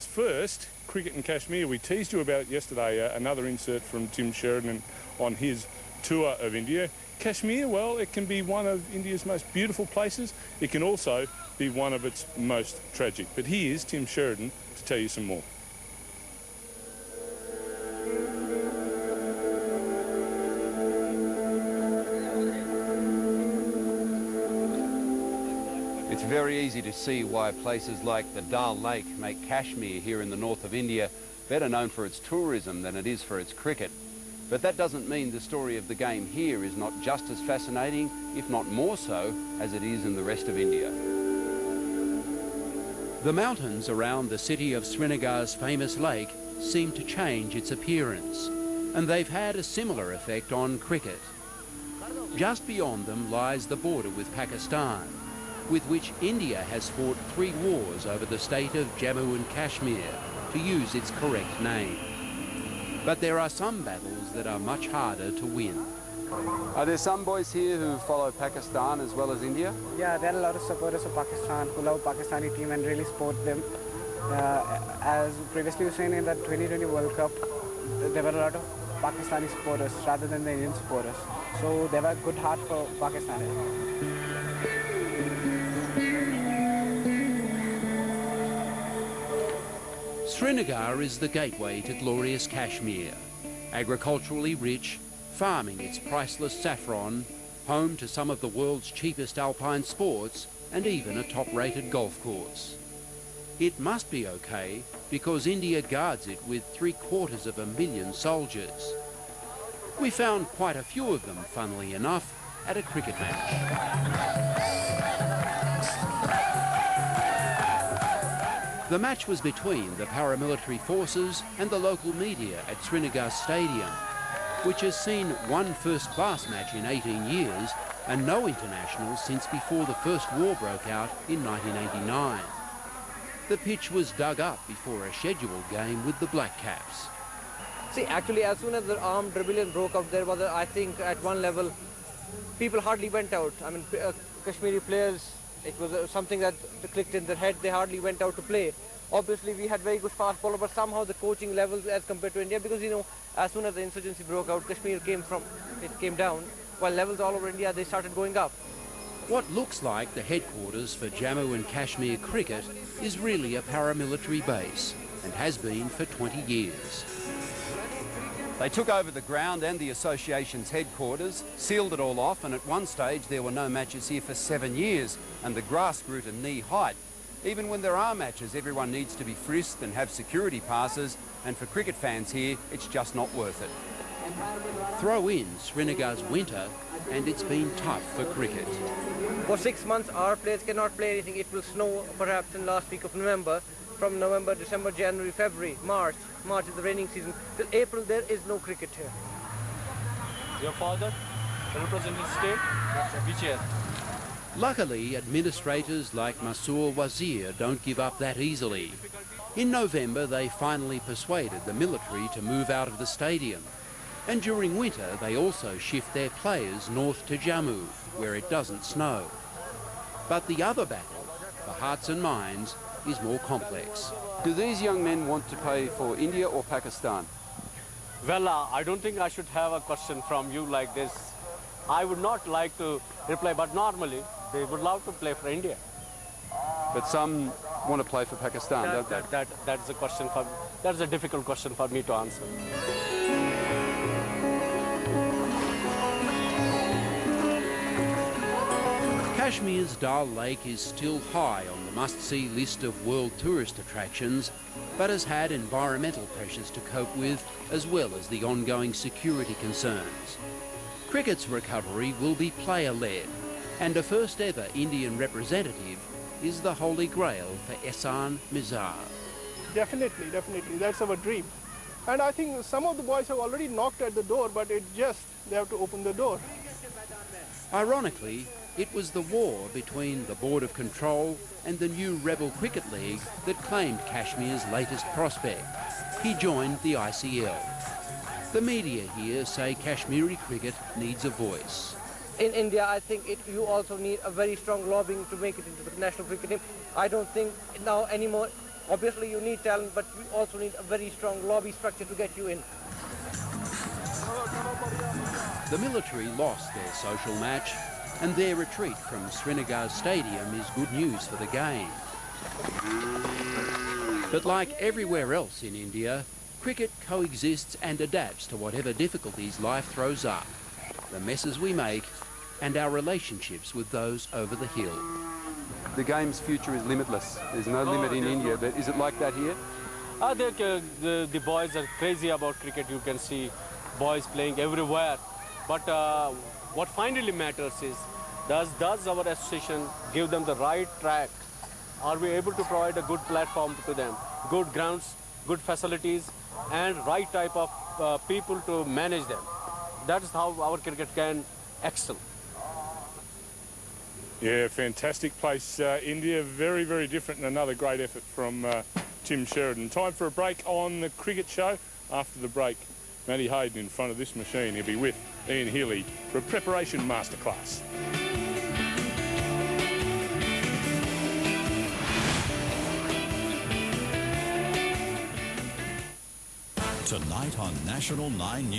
First, cricket in Kashmir. We teased you about it yesterday, another insert from Tim Sheridan on his tour of India. Kashmir, well, it can be one of India's most beautiful places. It can also be one of its most tragic. But here's Tim Sheridan to tell you some more. It's very easy to see why places like the Dal Lake make Kashmir here in the north of India better known for its tourism than it is for its cricket. But that doesn't mean the story of the game here is not just as fascinating, if not more so, as it is in the rest of India. The mountains around the city of Srinagar's famous lake seem to change its appearance, and they've had a similar effect on cricket. Just beyond them lies the border with Pakistan, with which India has fought 3 wars over the state of Jammu and Kashmir, to use its correct name. But there are some battles that are much harder to win. Are there some boys here who follow Pakistan as well as India? Yeah, there are a lot of supporters of Pakistan who love Pakistani team and really support them. As previously you seen in the 2020 World Cup, there were a lot of Pakistani supporters rather than the Indian supporters. So they were good heart for Pakistan. Srinagar is the gateway to glorious Kashmir, agriculturally rich, farming its priceless saffron, home to some of the world's cheapest alpine sports and even a top-rated golf course. It must be okay because India guards it with 750,000 soldiers. We found quite a few of them, funnily enough, at a cricket match. The match was between the paramilitary forces and the local media at Srinagar Stadium, which has seen one first-class match in 18 years and no internationals since before the first war broke out in 1989. The pitch was dug up before a scheduled game with the Black Caps. See, actually, as soon as the armed rebellion broke out, there was, I think, at one level, people hardly went out. I mean, Kashmiri players, it was something that clicked in their head, they hardly went out to play. Obviously, we had very good fast bowler, but somehow the coaching levels as compared to India, because, you know, as soon as the insurgency broke out, Kashmir came down, while levels all over India, they started going up. What looks like the headquarters for Jammu and Kashmir cricket is really a paramilitary base, and has been for 20 years. They took over the ground and the association's headquarters, sealed it all off, and at one stage there were no matches here for 7 years, and the grass grew to knee height. Even when there are matches, everyone needs to be frisked and have security passes, and for cricket fans here, it's just not worth it. Throw in Srinagar's winter, and it's been tough for cricket. For 6 months, our players cannot play anything. It will snow perhaps in last week of November. From November, December, January, February, March is the raining season. Till April, there is no cricket here. Your father represented state? Which year? Luckily, administrators like Masoor Wazir don't give up that easily. In November, they finally persuaded the military to move out of the stadium. And during winter, they also shift their players north to Jammu, where it doesn't snow. But the other battle, for hearts and minds, is more complex. Do these young men want to play for India or Pakistan? Well, I don't think I should have a question from you like this. I would not like to reply, but normally they would love to play for India. But some want to play for Pakistan, don't they? That's a difficult question for me to answer. Kashmir's Dal Lake is still high on the must-see list of world tourist attractions, but has had environmental pressures to cope with, as well as the ongoing security concerns. Cricket's recovery will be player-led, and a first-ever Indian representative is the holy grail for Ehsan Mizar. Definitely, that's our dream. And I think some of the boys have already knocked at the door, but they have to open the door. Ironically, it was the war between the Board of Control and the new Rebel Cricket League that claimed Kashmir's latest prospect. He joined the ICL. The media here say Kashmiri cricket needs a voice. In India, I think you also need a very strong lobbying to make it into the national cricket team. I don't think now anymore Obviously you need talent, but you also need a very strong lobby structure to get you in. The military lost their social match, and their retreat from Srinagar Stadium is good news for the game. But like everywhere else in India, cricket coexists and adapts to whatever difficulties life throws up, the messes we make and our relationships with those over the hill. The game's future is limitless. There's no limit in India, but is it like that here? I think the boys are crazy about cricket. You can see boys playing everywhere. But what finally matters is, does our association give them the right track? Are we able to provide a good platform to them? Good grounds, good facilities, and right type of people to manage them. That is how our cricket can excel. Yeah, fantastic place, India. Very, very different, and another great effort from Tim Sheridan. Time for a break on the cricket show. After the break, Matty Hayden in front of this machine. He'll be with Ian Healy for a preparation masterclass. Tonight on National 9 News.